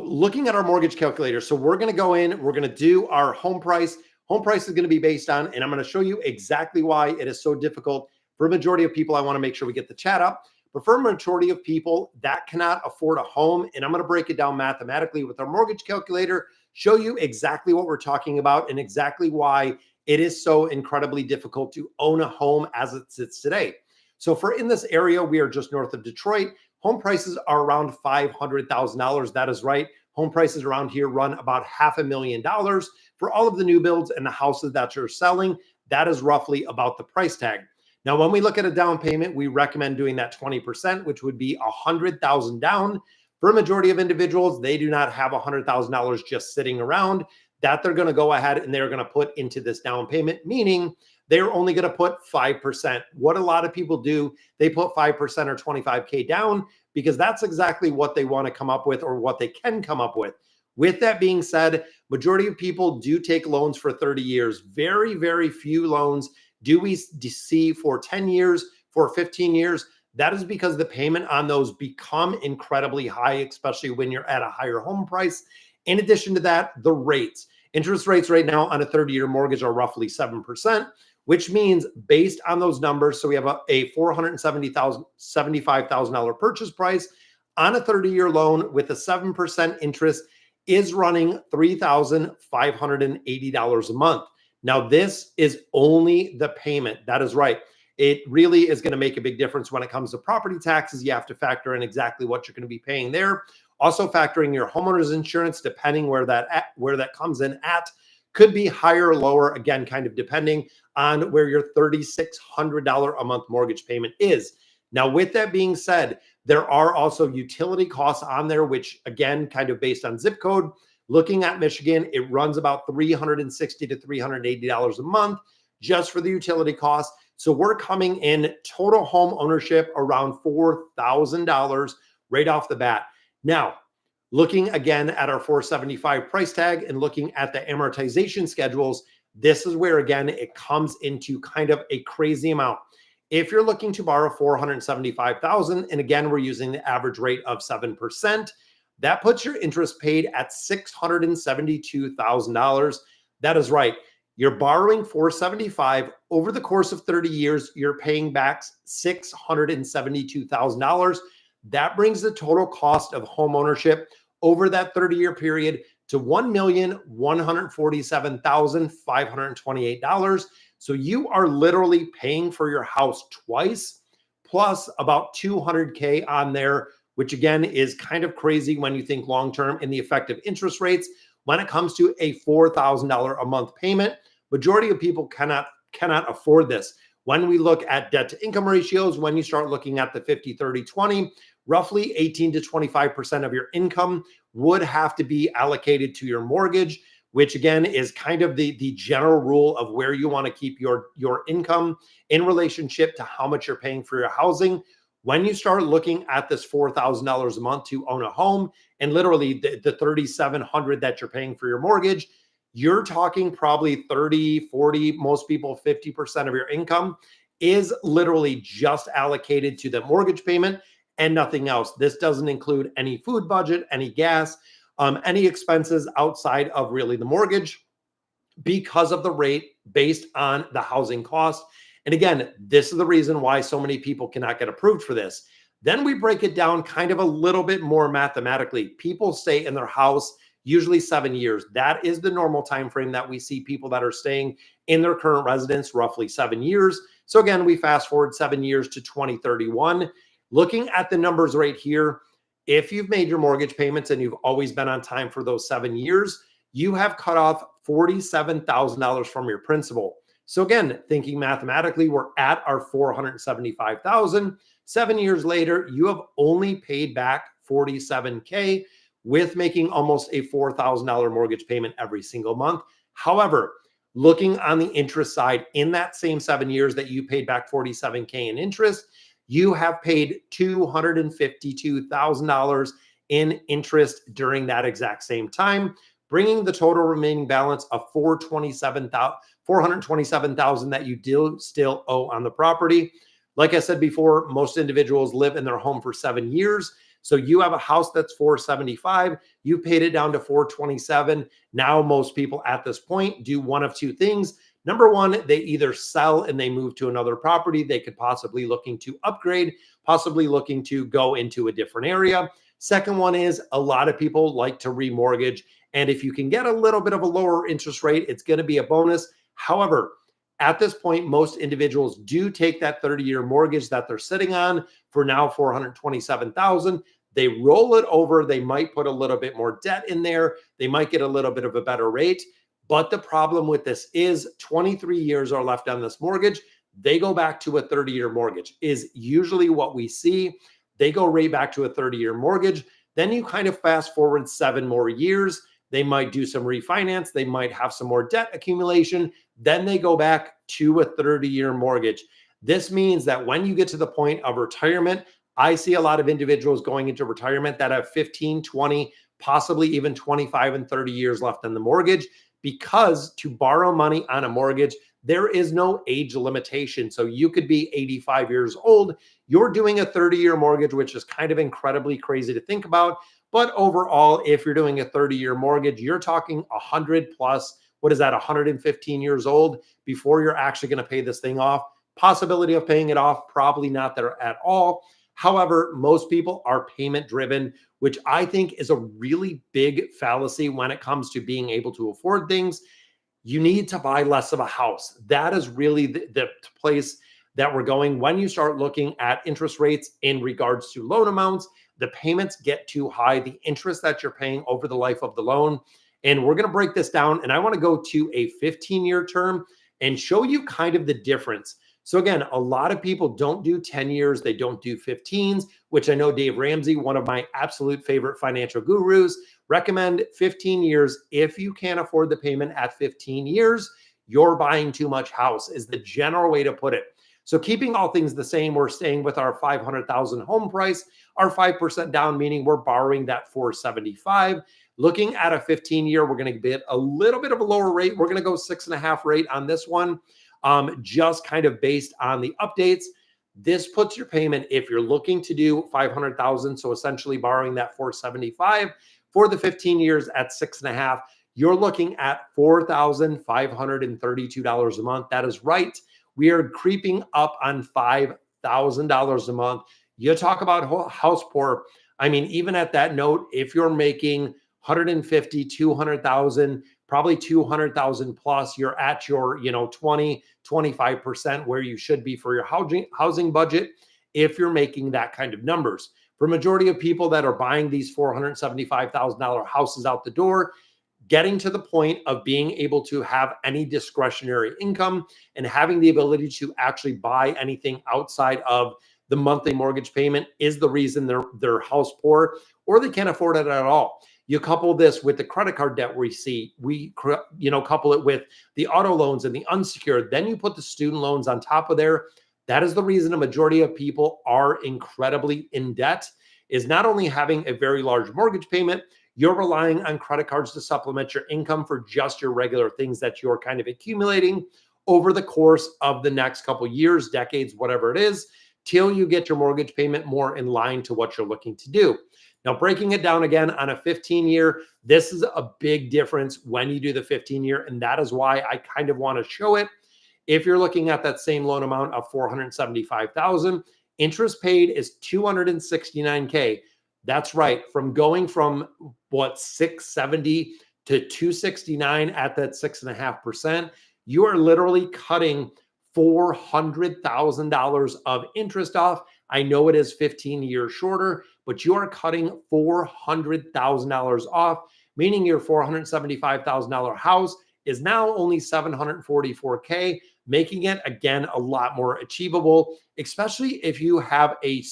Looking at our mortgage calculator, so we're going to go in, we're going to do our home price. Home price is going to be based on, and I'm going to show you exactly why it is so difficult for a majority of people. I want to make sure we get the chat up, but for a majority of people that cannot afford a home, and I'm going to break it down mathematically with our mortgage calculator, show you exactly what we're talking about and exactly why it is so incredibly difficult to own a home as it sits today. So for in this area, we are just north of Detroit. Home prices are around $500,000. That is right. Home prices around here run about $500,000 for all of the new builds and the houses that you're selling. That is roughly about the price tag. Now, when we look at a down payment, we recommend doing that 20%, which would be $100,000 down. For a majority of individuals, they do not have $100,000 just sitting around that they're going to go ahead and they're going to put into this down payment, meaning they're only going to put 5%. What a lot of people do, they put 5% or 25K down because that's exactly what they want to come up with or what they can come up with. With that being said, majority of people do take loans for 30 years. Very, very few loans do we see for 10 years, for 15 years. That is because the payment on those become incredibly high, especially when you're at a higher home price. In addition to that, the rates. Interest rates right now on a 30-year mortgage are roughly 7%, which means based on those numbers, so we have a $475,000 purchase price on a 30-year loan with a 7% interest is running $3,580 a month. Now, this is only the payment. That is right. It really is going to make a big difference when it comes to property taxes. You have to factor in exactly what you're going to be paying there. Also factoring your homeowner's insurance, depending where that comes in at, could be higher or lower, again, kind of depending on where your $3,600 a month mortgage payment is. Now, with that being said, there are also utility costs on there, which again, kind of based on zip code. Looking at Michigan, it runs about $360 to $380 a month just for the utility costs. So we're coming in total home ownership around $4,000 right off the bat. Now, looking again at our 475 price tag and looking at the amortization schedules, this is where, again, it comes into kind of a crazy amount. If you're looking to borrow $475,000, and again, we're using the average rate of 7%, that puts your interest paid at $672,000. That is right. You're borrowing $475 over the course of 30 years. You're paying back $672,000. That brings the total cost of home ownership over that 30-year period to $1,147,528. So you are literally paying for your house twice, plus about $200K on there, which again is kind of crazy when you think long-term in the effective interest rates. When it comes to a $4,000 a month payment, majority of people cannot afford this. When we look at debt to income ratios, when you start looking at the 50, 30, 20, roughly 18 to 25% of your income would have to be allocated to your mortgage, which again is kind of the general rule of where you want to keep your income in relationship to how much you're paying for your housing. When you start looking at this $4,000 a month to own a home and literally the $3,700 that you're paying for your mortgage, you're talking probably 30, 40, most people 50% of your income is literally just allocated to the mortgage payment and nothing else. This doesn't include any food budget, any gas, any expenses outside of really the mortgage because of the rate based on the housing cost. And again, this is the reason why so many people cannot get approved for this. Then we break it down kind of a little bit more mathematically. People stay in their house usually 7 years. That is the normal time frame that we see people that are staying in their current residence, roughly 7 years. So again, we fast forward 7 years to 2031. Looking at the numbers right here, if you've made your mortgage payments and you've always been on time for those 7 years, you have cut off $47,000 from your principal. So again, thinking mathematically, we're at our $475,000. 7 years later, you have only paid back $47K with making almost a $4,000 mortgage payment every single month. However, looking on the interest side, in that same 7 years that you paid back $47K in interest, you have paid $252,000 in interest during that exact same time, bringing the total remaining balance of $427,000 that you do still owe on the property. Like I said before, most individuals live in their home for 7 years. So you have a house that's 475, you paid it down to 427. Now most people at this point do one of two things. Number one, they either sell and they move to another property. They could possibly looking to upgrade, possibly looking to go into a different area. Second one is a lot of people like to remortgage. And if you can get a little bit of a lower interest rate, it's going to be a bonus. However, at this point, most individuals do take that 30-year mortgage that they're sitting on for now 427,000. They roll it over. They might put a little bit more debt in there. They might get a little bit of a better rate. But the problem with this is 23 years are left on this mortgage. They go back to a 30-year mortgage is usually what we see. They go right back to a 30-year mortgage. Then you kind of fast forward 7 more years. They might do some refinance. They might have some more debt accumulation. Then they go back to a 30-year mortgage. This means that when you get to the point of retirement, I see a lot of individuals going into retirement that have 15, 20, possibly even 25 and 30 years left on the mortgage, because to borrow money on a mortgage, there is no age limitation. So you could be 85 years old. You're doing a 30-year mortgage, which is kind of incredibly crazy to think about. But overall, if you're doing a 30-year mortgage, you're talking 100 plus, what is that, 115 years old before you're actually going to pay this thing off. Possibility of paying it off, probably not there at all. However, most people are payment driven, which I think is a really big fallacy when it comes to being able to afford things. You need to buy less of a house. That is really the place that we're going. When you start looking at interest rates in regards to loan amounts, the payments get too high, the interest that you're paying over the life of the loan. And we're going to break this down. And I want to go to a 15-year term and show you kind of the difference. So again, a lot of people don't do 10 years. They don't do 15s, which I know Dave Ramsey, one of my absolute favorite financial gurus, recommend 15 years. If you can't afford the payment at 15 years, you're buying too much house is the general way to put it. So keeping all things the same, we're staying with our 500,000 home price, our 5% down, meaning we're borrowing that 475. Looking at a 15-year, we're going to get a little bit of a lower rate. We're going to go 6.5 rate on this one, just kind of based on the updates. This puts your payment, if you're looking to do 500,000, so essentially borrowing that 475 for the 15 years at 6.5, you're looking at $4,532 a month. That is right. We are creeping up on $5,000 a month. You talk about house poor. I mean, even at that note, if you're making 150, 200,000, probably 200,000 plus, you're at your, 20, 25% where you should be for your housing budget if you're making that kind of numbers. For majority of people that are buying these $475,000 houses out the door, getting to the point of being able to have any discretionary income and having the ability to actually buy anything outside of the monthly mortgage payment is the reason they're house poor, or they can't afford it at all. You couple this with the credit card debt we see, couple it with the auto loans and the unsecured, then you put the student loans on top of there. That is the reason a majority of people are incredibly in debt, is not only having a very large mortgage payment, you're relying on credit cards to supplement your income for just your regular things that you're kind of accumulating over the course of the next couple years, decades, whatever it is, till you get your mortgage payment more in line to what you're looking to do. Now, breaking it down again on a 15-year, this is a big difference when you do the 15-year, and that is why I kind of want to show it. If you're looking at that same loan amount of $475,000, interest paid is $269K. That's right. From going from what, 670 to 269 at that 6.5%, you are literally cutting $400,000 of interest off. I know it is 15 years shorter, but you are cutting $400,000 off, meaning your $475,000 house is now only $744K, making it, again, a lot more achievable, especially if you have a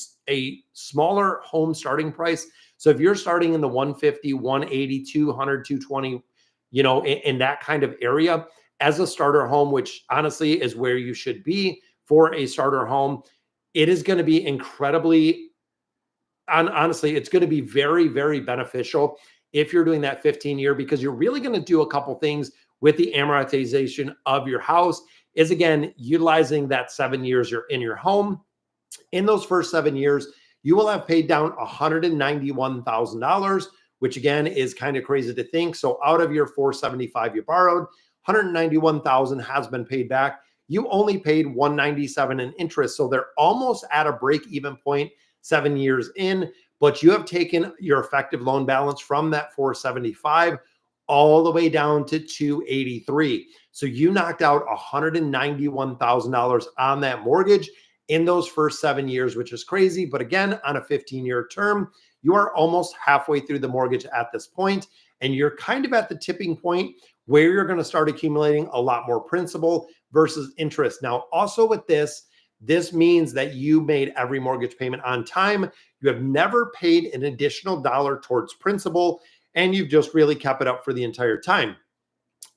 smaller home starting price. So if you're starting in the 150, 180, 200, 220, in that kind of area as a starter home, which honestly is where you should be for a starter home, it is going to be honestly, it's going to be very, very beneficial if you're doing that 15-year, because you're really going to do a couple things with the amortization of your house. Is, again, utilizing that 7 years you're in your home. In those first 7 years, you will have paid down $191,000, which again is kind of crazy to think. So out of your 475 you borrowed, 191,000 has been paid back. You only paid 197 in interest. So they're almost at a break even point 7 years in, but you have taken your effective loan balance from that 475 all the way down to 283. So you knocked out $191,000 on that mortgage in those first 7 years, which is crazy. But again, on a 15-year term, you are almost halfway through the mortgage at this point, and you're kind of at the tipping point where you're going to start accumulating a lot more principal versus interest. Now, also with this means that you made every mortgage payment on time. You have never paid an additional dollar towards principal, and you've just really kept it up for the entire time.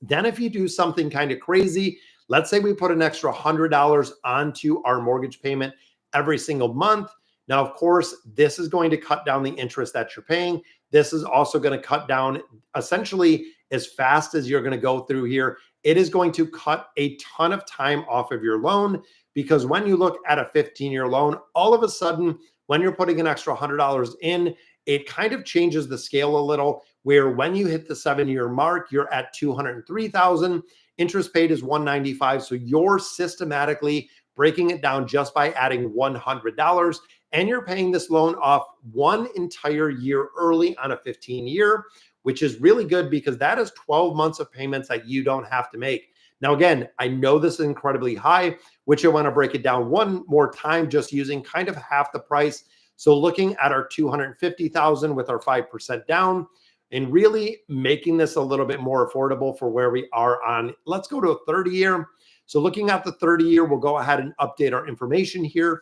Then if you do something kind of crazy, let's say we put an extra $100 onto our mortgage payment every single month. Now, of course, this is going to cut down the interest that you're paying. This is also going to cut down essentially as fast as you're going to go through here. It is going to cut a ton of time off of your loan, because when you look at a 15-year loan, all of a sudden, when you're putting an extra $100 in, it kind of changes the scale a little, where when you hit the 7-year mark, you're at 203,000. Interest paid is 195. So you're systematically breaking it down just by adding $100, and you're paying this loan off one entire year early on a 15-year, which is really good because that is 12 months of payments that you don't have to make. Now, again, I know this is incredibly high, which I want to break it down one more time, just using kind of half the price. So looking at our 250,000 with our 5% down, and really making this a little bit more affordable for where we are on, let's go to a 30-year. So looking at the 30-year, we'll go ahead and update our information here.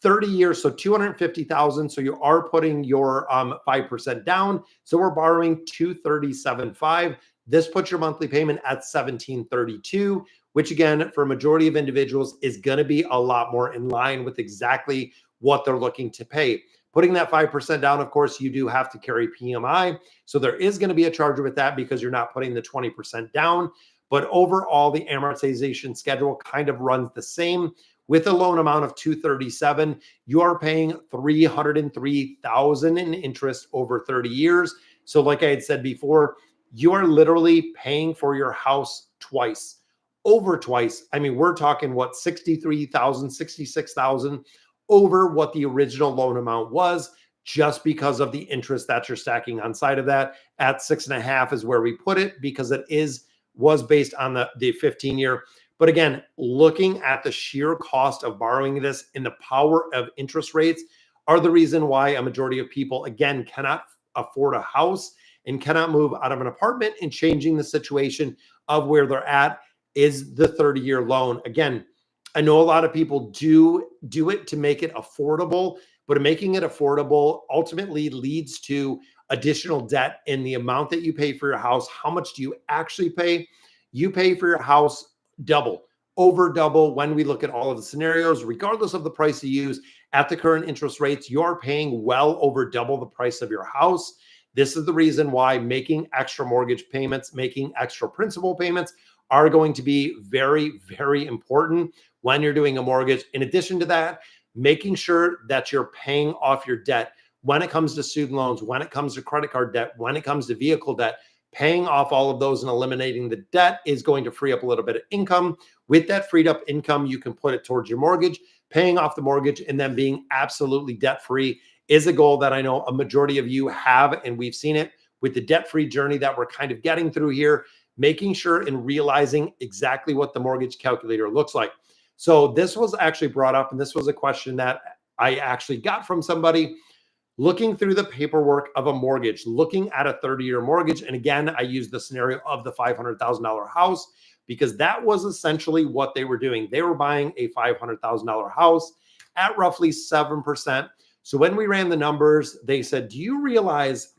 30 years, so 250,000. So you are putting your 5% down. So we're borrowing 237.5. This puts your monthly payment at 1732, which again, for a majority of individuals is going to be a lot more in line with exactly what they're looking to pay. Putting that 5% down, of course, you do have to carry PMI. So there is going to be a charge with that because you're not putting the 20% down. But overall, the amortization schedule kind of runs the same. With a loan amount of 237, you are paying 303,000 in interest over 30 years. So like I had said before, you are literally paying for your house twice, over twice. I mean, we're talking what, 63,000, 66,000 over what the original loan amount was, just because of the interest that you're stacking on side of that. At 6.5 is where we put it, because it was based on the 15-year. But again, looking at the sheer cost of borrowing this and the power of interest rates are the reason why a majority of people, again, cannot afford a house and cannot move out of an apartment, and changing the situation of where they're at is the 30-year loan. Again, I know a lot of people do it to make it affordable, but making it affordable ultimately leads to additional debt in the amount that you pay for your house. How much do you actually pay? You pay for your house double, over double when we look at all of the scenarios, regardless of the price you use. At the current interest rates, you're paying well over double the price of your house. This is the reason why making extra mortgage payments, making extra principal payments are going to be very, very important when you're doing a mortgage. In addition to that, making sure that you're paying off your debt when it comes to student loans, when it comes to credit card debt, when it comes to vehicle debt. Paying off all of those and eliminating the debt is going to free up a little bit of income. With that freed up income, you can put it towards your mortgage. Paying off the mortgage and then being absolutely debt-free is a goal that I know a majority of you have, and we've seen it with the debt-free journey that we're kind of getting through here, making sure and realizing exactly what the mortgage calculator looks like. So this was actually brought up, and this was a question that I actually got from somebody. Looking through the paperwork of a mortgage, looking at a 30-year mortgage. And again, I use the scenario of the $500,000 house because that was essentially what they were doing. They were buying a $500,000 house at roughly 7%. So when we ran the numbers, they said, do you realize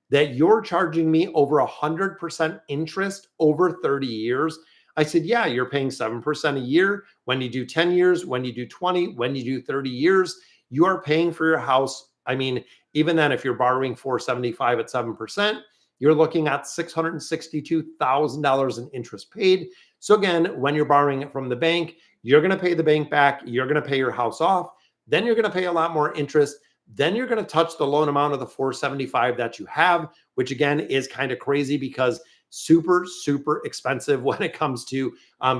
that you're charging me over 100% interest over 30 years? I said, yeah, you're paying 7% a year. When you do 10 years, when you do 20, when you do 30 years, you are paying for your house. I mean, even then, if you're borrowing $475 at 7%, you're looking at $662,000 in interest paid. So again, when you're borrowing it from the bank, you're going to pay the bank back. You're going to pay your house off. Then you're going to pay a lot more interest. then you're going to touch the loan amount of the 475 that you have, which again is kind of crazy because super, super expensive when it comes to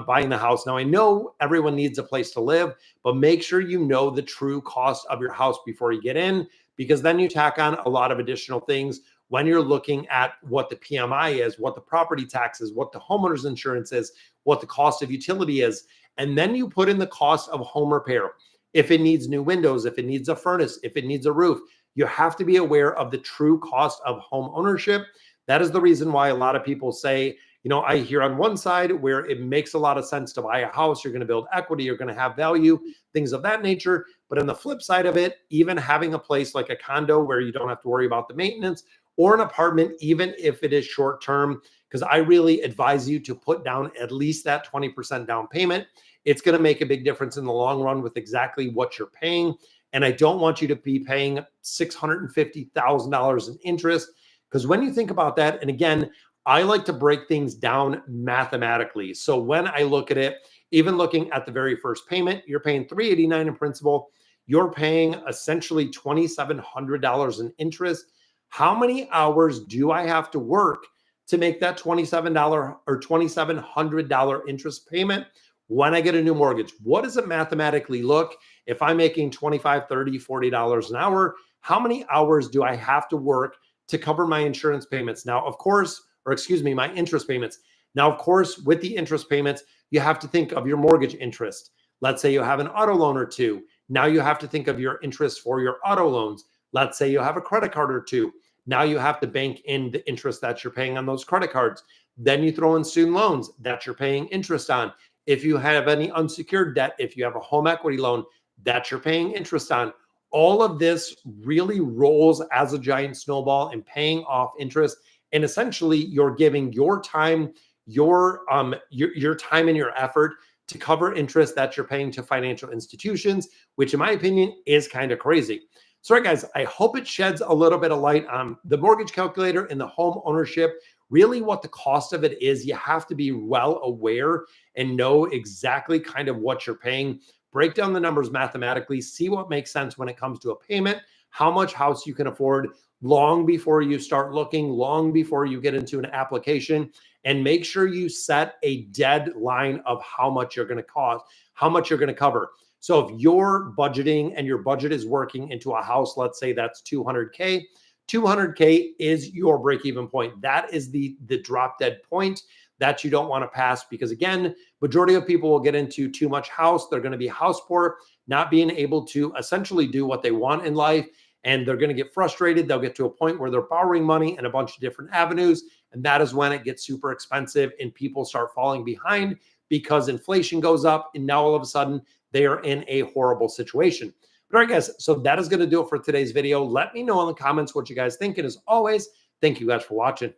buying the house. Now, I know everyone needs a place to live, but make sure you know the true cost of your house before you get in, because then you tack on a lot of additional things when you're looking at what the PMI is, what the property tax is, what the homeowner's insurance is, what the cost of utility is. And then you put in the cost of home repair. If it needs new windows, if it needs a furnace, if it needs a roof, you have to be aware of the true cost of home ownership. That is the reason why a lot of people say, I hear on one side where it makes a lot of sense to buy a house, you're going to build equity, you're going to have value, things of that nature. But on the flip side of it, even having a place like a condo where you don't have to worry about the maintenance, or an apartment, even if it is short term, because I really advise you to put down at least that 20% down payment. It's going to make a big difference in the long run with exactly what you're paying. And I don't want you to be paying $650,000 in interest, because when you think about that, and again, I like to break things down mathematically. So when I look at it, even looking at the very first payment, you're paying $389 in principal. You're paying essentially $2,700 in interest. How many hours do I have to work to make that $27 or $2,700 interest payment when I get a new mortgage? What does it mathematically look if I'm making $25, $30, $40 an hour? How many hours do I have to work to cover my insurance payments? Now, of course, my interest payments. Now, of course, with the interest payments, you have to think of your mortgage interest. Let's say you have an auto loan or two. Now you have to think of your interest for your auto loans. Let's say you have a credit card or two. Now you have to bank in the interest that you're paying on those credit cards. Then you throw in student loans that you're paying interest on. If you have any unsecured debt, if you have a home equity loan that you're paying interest on, all of this really rolls as a giant snowball and paying off interest. And essentially you're giving your time, your time and your effort to cover interest that you're paying to financial institutions, which in my opinion is kind of crazy. So, all right, guys, I hope it sheds a little bit of light on the mortgage calculator and the home ownership. Really what the cost of it is, you have to be well aware and know exactly kind of what you're paying. Break down the numbers mathematically, see what makes sense when it comes to a payment, how much house you can afford long before you start looking, long before you get into an application, and make sure you set a deadline of how much you're going to cost, how much you're going to cover. So if you're budgeting and your budget is working into a house, let's say that's 200K, 200K is your break-even point. That is the drop dead point that you don't want to pass, because again, majority of people will get into too much house. They're going to be house poor, not being able to essentially do what they want in life. And they're going to get frustrated. They'll get to a point where they're borrowing money in a bunch of different avenues. And that is when it gets super expensive and people start falling behind because inflation goes up. And now all of a sudden they are in a horrible situation. But all right, guys, so that is going to do it for today's video. Let me know in the comments what you guys think. And as always, thank you guys for watching.